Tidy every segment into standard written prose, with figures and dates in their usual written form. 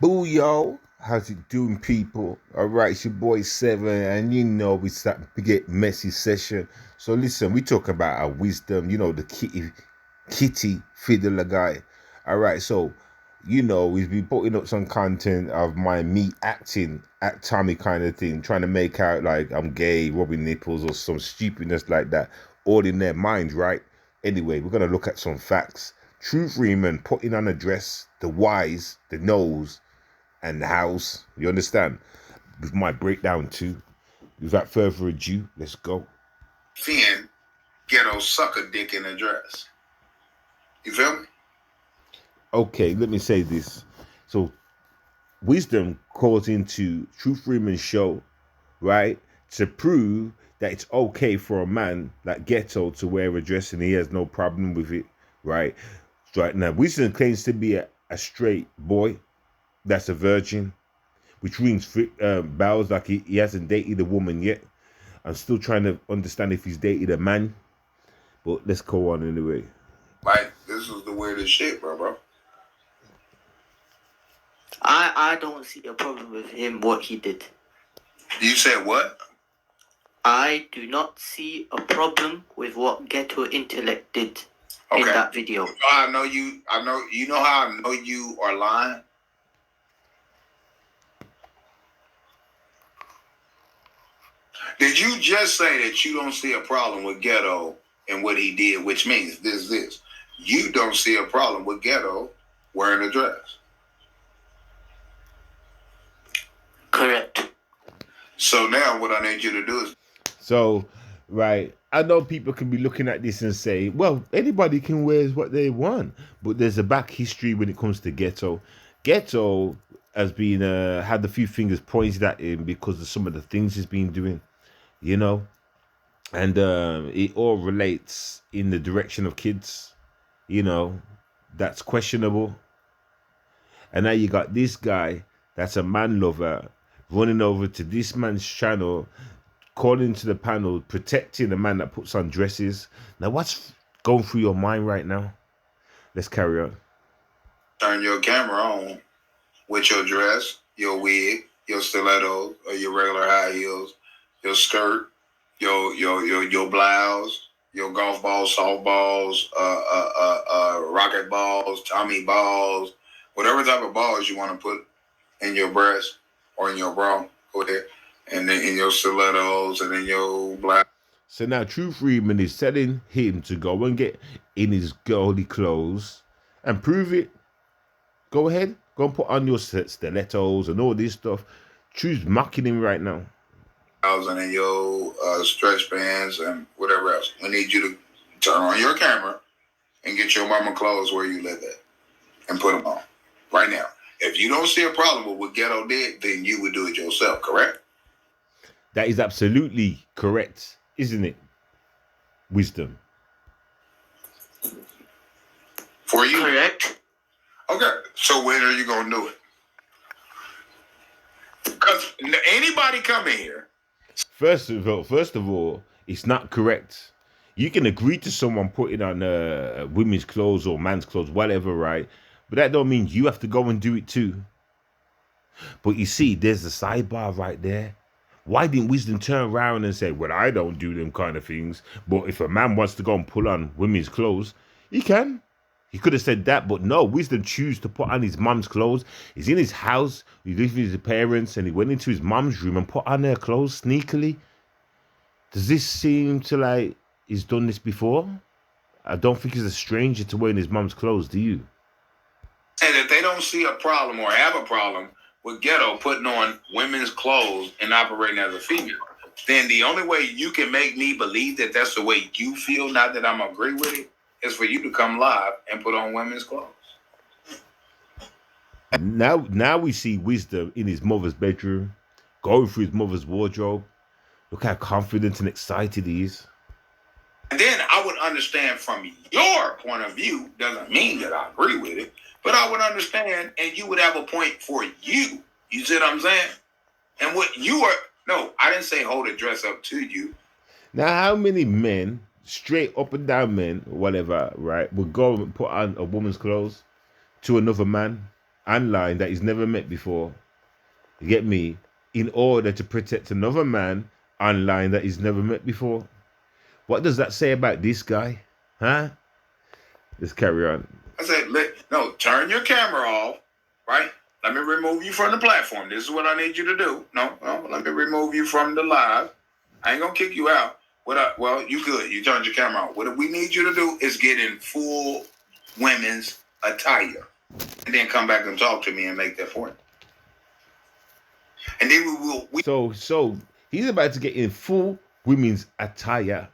Booyah! How's it doing, people? All right, it's your boy Seven, and you know we start to get messy session. So listen, we talk about our wisdom. You know the kitty fiddler guy. All right, so we've been putting up some content of me acting at Tommy kind of thing, trying to make out like I'm gay, rubbing nipples or some stupidness like that, all in their minds, right? Anyway, we're gonna look at some facts. Truth Freeman putting on a dress, the whys, the knows, and the house. You understand? With my breakdown too. Without further ado, let's go. Finn ghetto sucker dick in a dress. You feel me? Okay, let me say this. So wisdom calls into Truth Freeman's show, right? To prove that it's okay for a man like Ghetto to wear a dress and he has no problem with it, right? Right now, Wisdom claims to be a straight boy that's a virgin, which rings bells like he hasn't dated a woman yet. I'm still trying to understand if he's dated a man, but let's go on anyway. Like, this is the weirdest shit, bro. I don't see a problem with him, what he did. You said what? I do not see a problem with what Ghetto Intellect did in that video. You know you know how I know you are lying? Did you just say that you don't see a problem with Ghetto and what he did, which means this. You don't see a problem with Ghetto wearing a dress? Correct. So now what I need you to do is... So, right, I know people can be looking at this and say, well, anybody can wear what they want. But there's a back history when it comes to Ghetto. Ghetto has been, had a few fingers pointed at him because of some of the things he's been doing, you know? And it all relates in the direction of kids, you know? That's questionable. And now you got this guy that's a man lover running over to this man's channel, calling to the panel, protecting a man that puts on dresses. Now, what's going through your mind right now? Let's carry on. Turn your camera on with your dress, your wig, your stilettos, or your regular high heels, your skirt, your blouse, your golf balls, softballs, rocket balls, Tommy balls, whatever type of balls you want to put in your breast or in your bra, go ahead. And then in your stilettos and in your blouse. So now Truth Freeman is telling him to go and get in his girly clothes and prove it. Go ahead. Go and put on your stilettos and all this stuff. Truth's mocking him right now. And in your stretch bands and whatever else. We need you to turn on your camera and get your mama clothes where you live at and put them on right now. If you don't see a problem with what Ghetto did, then you would do it yourself, correct? That is absolutely correct, isn't it? Wisdom. For you? Correct. Okay, so when are you going to do it? Because anybody come in here. First of all, it's not correct. You can agree to someone putting on women's clothes or man's clothes, whatever, right? But that don't mean you have to go and do it too. But you see, there's a sidebar right there. Why didn't Wisdom turn around and say, well, I don't do them kind of things, but if a man wants to go and pull on women's clothes, he can. He could have said that, but no, Wisdom chose to put on his mum's clothes. He's in his house, he lived with his parents, and he went into his mum's room and put on her clothes sneakily. Does this seem to like he's done this before? I don't think he's a stranger to wearing his mum's clothes, do you? And if they don't see a problem or have a problem with Ghetto putting on women's clothes and operating as a female, then the only way you can make me believe that that's the way you feel, not that I'm agree with it, is for you to come live and put on women's clothes. Now we see Wisdom in his mother's bedroom, going through his mother's wardrobe. Look how confident and excited he is. And then I would understand from your point of view, doesn't mean that I agree with it, but I would understand and you would have a point for you. You see what I'm saying? And what you are, no, I didn't say hold a dress up to you. Now, how many men, straight up and down men, whatever, right, would go and put on a woman's clothes to another man? online that he's never met before. You get me? In order to protect another man online that he's never met before. What does that say about this guy? Huh? Let's carry on. I said, no, turn your camera off, right? Let me remove you from the platform. This is what I need you to do. No, let me remove you from the live. I ain't gonna kick you out. Well, you good. You turned your camera on. What we need you to do is get in full women's attire. And then come back and talk to me and make that point. And then we will. So he's about to get in full women's attire.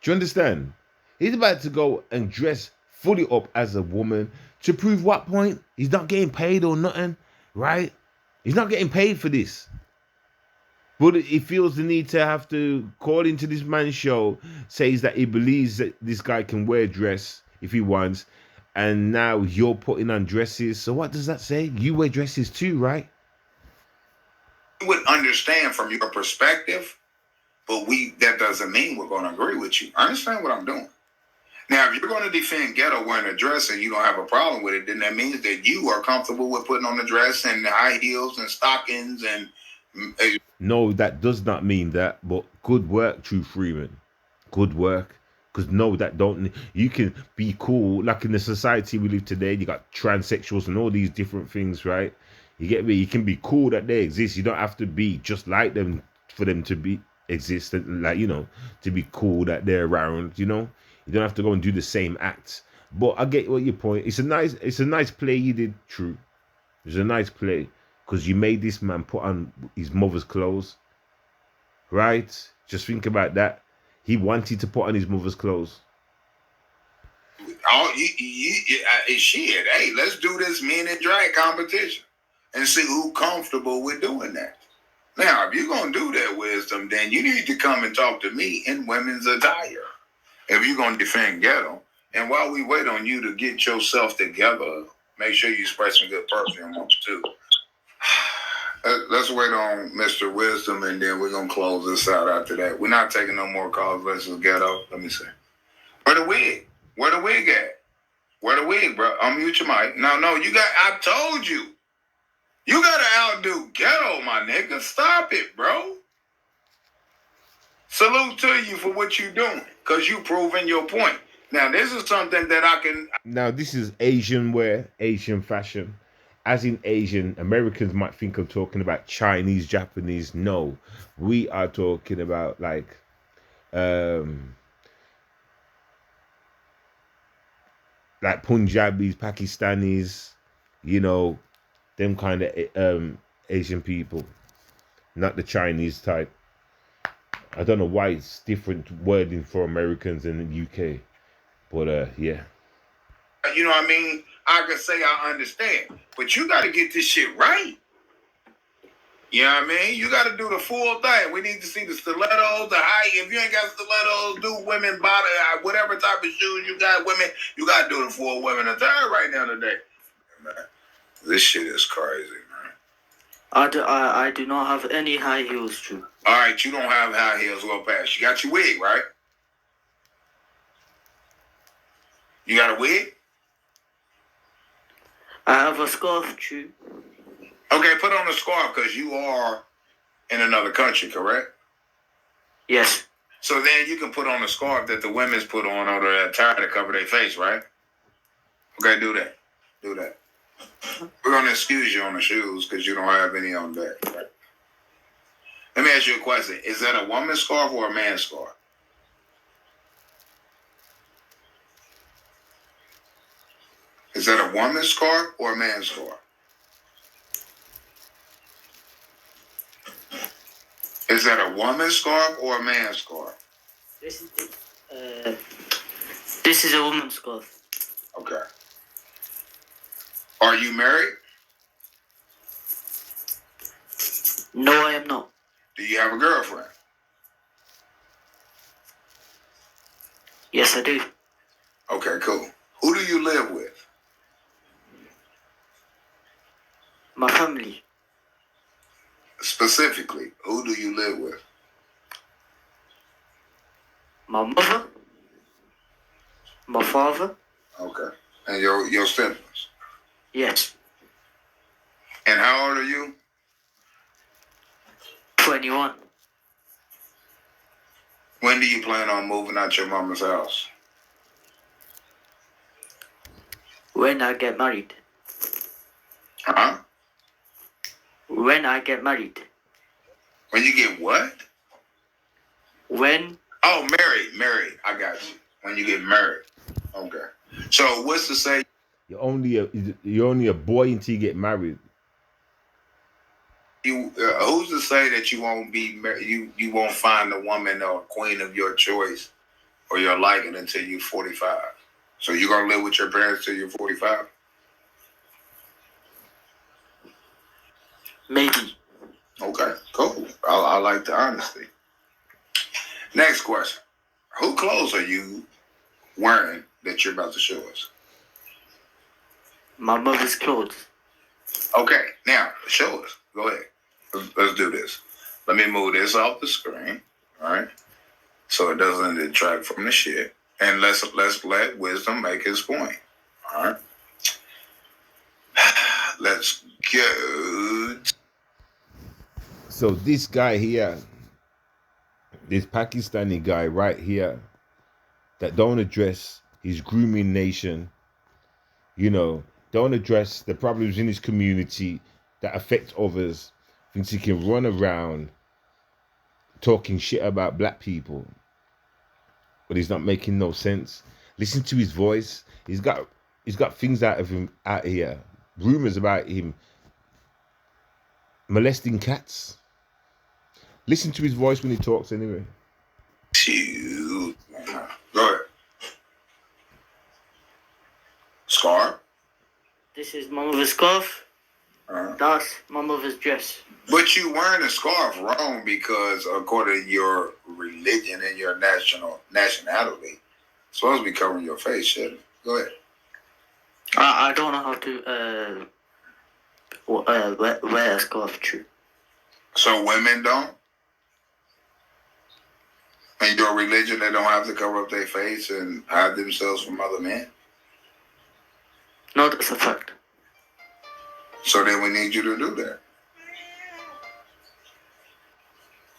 Do you understand? He's about to go and dress fully up as a woman to prove what point? He's not getting paid or nothing, right? He's not getting paid for this. But he feels the need to have to call into this man's show, says that he believes that this guy can wear a dress if he wants, and now you're putting on dresses. So what does that say? You wear dresses too, right? Would understand from your perspective, but that doesn't mean we're going to agree with you. I understand what I'm doing. Now, if you're going to defend ghetto wearing a dress and you don't have a problem with it, then that means that you are comfortable with putting on the dress and high heels and stockings and. No, that does not mean that. But good work, True Freeman. Good work. Because no, that don't. You can be cool. Like in the society we live today, you got transsexuals and all these different things, right? You get me? You can be cool that they exist. You don't have to be just like them for them to be exist. Like, you know, to be cool that they're around, you know? You don't have to go and do the same acts. But I get what your point. It's a nice play you did, True. It's a nice play. Because you made this man put on his mother's clothes. Right? Just think about that. He wanted to put on his mother's clothes. Oh, shit. Hey, let's do this men in drag competition and see who's comfortable with doing that. Now, if you're going to do that, Wisdom, then you need to come and talk to me in women's attire. If you're going to defend ghetto. And while we wait on you to get yourself together, make sure you spray some good perfume on too. Let's wait on Mr. Wisdom, and then we're going to close this out after that. We're not taking no more calls. Let's just ghetto. Let me see. Where the wig? Where the wig at? Where the wig, bro? Unmute your mic. No, I told you. You got to outdo ghetto, my nigga. Stop it, bro. Salute to you for what you're doing, because you proving your point. Now, this is something that I can... Now, this is Asian wear, Asian fashion. As in Asian, Americans might think I'm talking about Chinese, Japanese. No, we are talking about like Punjabis, Pakistanis, you know, them kind of Asian people, not the Chinese type. I don't know why it's different wording for Americans in the UK, but yeah. You know what I mean? I can say I understand, but you got to get this shit right. You know what I mean? You got to do the full thing. We need to see the stilettos, the high. If you ain't got stilettos, do women body, whatever type of shoes you got, women, you got to do the full women attire right now today. Man, this shit is crazy, man. I do not have any high heels, True. All right, you don't have high heels, go past. You got your wig, right? You got a wig? I have a scarf, True. Okay, put on a scarf because you are in another country, correct? Yes. So then you can put on a scarf that the women's put on or the attire to cover their face, right? Okay, do that. Do that. We're going to excuse you on the shoes because you don't have any on that, right? Let me ask you a question. Is that a woman's scarf or a man's scarf? Is that a woman's scarf or a man's scarf? Is that a woman's scarf or a man's scarf? This is a woman's scarf. Okay. Are you married? No, I am not. Do you have a girlfriend? Yes, I do. Okay, cool. Who do you live with? My family. Specifically, who do you live with? My mother. My father. Okay. And your siblings? Yes. And how old are you? 21. When do you plan on moving out your mama's house? When I get married. Huh? When I get married. When you get what? When? Oh, married. I got you. When you get married. Okay. So what's to say? You're only a boy until you get married. Who's to say that you won't be you won't find the woman or queen of your choice or your liking until you're 45? So you're gonna live with your parents till you're 45? Maybe. Okay, cool. I like the honesty. Next question: who clothes are you wearing that you're about to show us? My mother's clothes. Okay, now show us. Go ahead. Let's do this. Let me move this off the screen. All right, so it doesn't detract from the shit. And let's let Wisdom make his point. All right. Let's go. So this guy here, this Pakistani guy right here, that don't address his grooming nation, don't address the problems in his community that affect others, thinks he can run around talking shit about black people, but he's not making no sense. Listen to his voice. He's got things out of him out here, rumors about him molesting cats. Listen to his voice when he talks anyway. Go ahead. Scarf? This is my mother's scarf. That's my mother's dress. But you wearing a scarf wrong because according to your religion and your nationality, it's supposed to be covering your face, shouldn't it? Go ahead. I don't know how to wear a scarf, true. So women don't? In your religion, they don't have to cover up their face and hide themselves from other men? No, that's a fact. So then we need you to do that.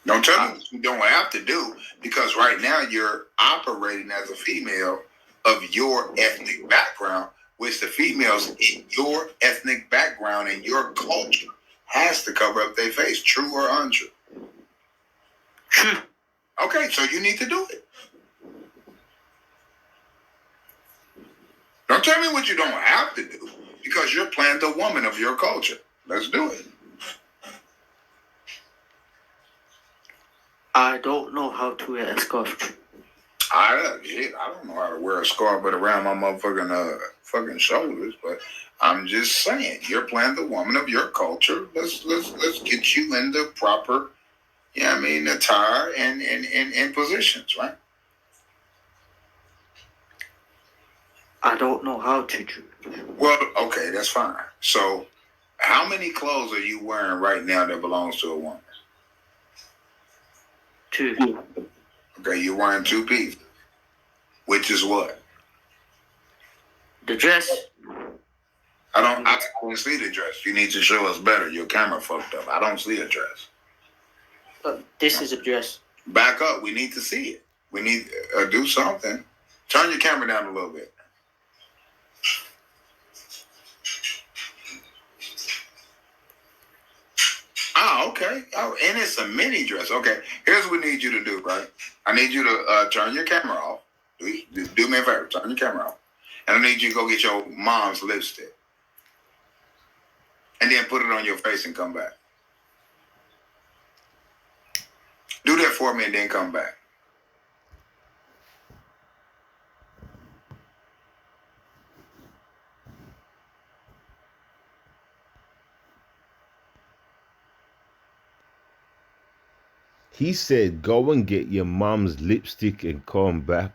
Don't tell me what you don't have to do, because right now you're operating as a female of your ethnic background, which the females in your ethnic background and your culture has to cover up their face, true or untrue? True. Okay, so you need to do it. Don't tell me what you don't have to do, because you're playing the woman of your culture. Let's do it. I don't know how to wear a scarf. I don't know how to wear a scarf but around my motherfucking fucking shoulders, but I'm just saying, you're playing the woman of your culture. Let's get you in the proper, attire and positions, right? I don't know how to do. Well, okay, that's fine. So, how many clothes are you wearing right now that belongs to a woman? 2. Okay, you're wearing 2 pieces. Which is what? The dress. I don't see the dress. You need to show us better. Your camera fucked up. I don't see a dress. This is a dress. Back up. We need to see it. We need to do something. Turn your camera down a little bit. Ah, okay. Oh, and it's a mini dress. Okay, here's what we need you to do, right? I need you to turn your camera off. Do me a favor. Turn your camera off. And I need you to go get your mom's lipstick. And then put it on your face and come back. Do that for me and then come back. He said, go and get your mom's lipstick and come back.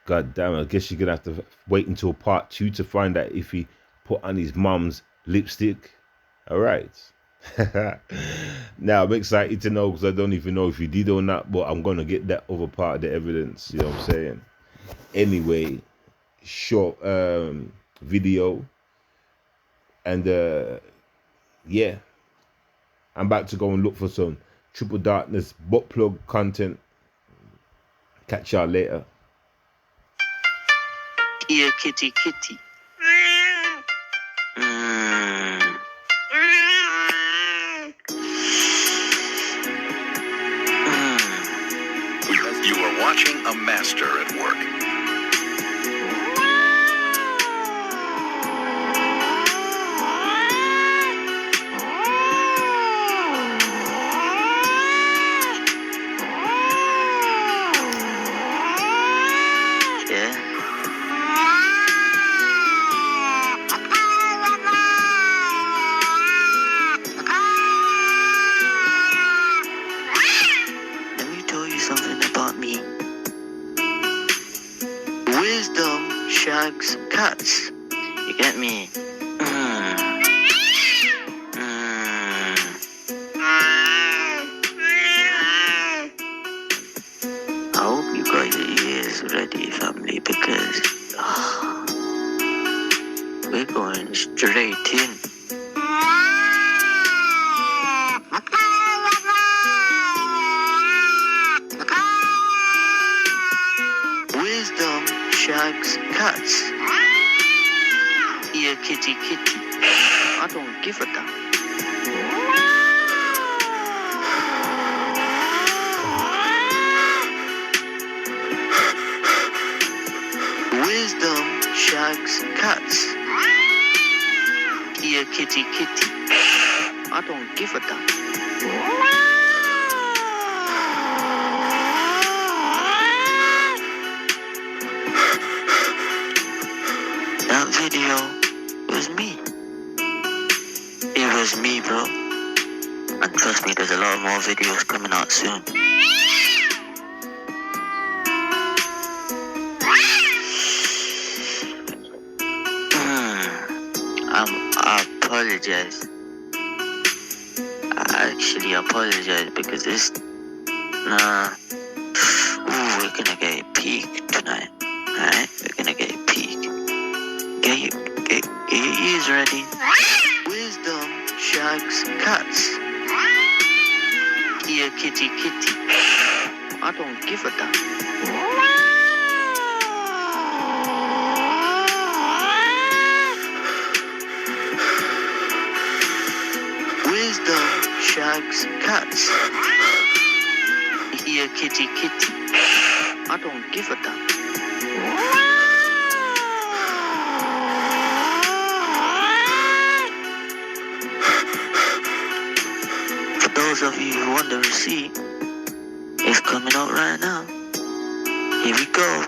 God damn it, I guess you're going to have to wait until part 2 to find out if he put on his mom's lipstick. All right. Now, I'm excited to know, because I don't even know if he did or not, but I'm going to get that other part of the evidence. You know what I'm saying? Anyway, short video. And yeah, I'm about to go and look for some Triple Darkness butt plug content. Catch y'all later. Yeah, kitty, kitty. You are watching a master at work. Wisdom shags cats. You get me? I hope you got your ears ready, family, because we're going straight in. Wisdom shags cats. Yeah, kitty, kitty. I don't give a damn. Wisdom shags cats. Yeah, kitty, kitty. I don't give a damn. That video was me. It was me, bro. And trust me, there's a lot more videos coming out soon. I apologize. I actually apologize because this. We're gonna get a peak tonight. Alright? We're gonna get a peak. Get your ears ready. Wisdom shags cats. Yeah, kitty, kitty. I don't give a damn. Wisdom shags cats. Yeah, kitty, kitty. I don't give a damn. For those of you who want the receipt, it's coming out right now. Here we go.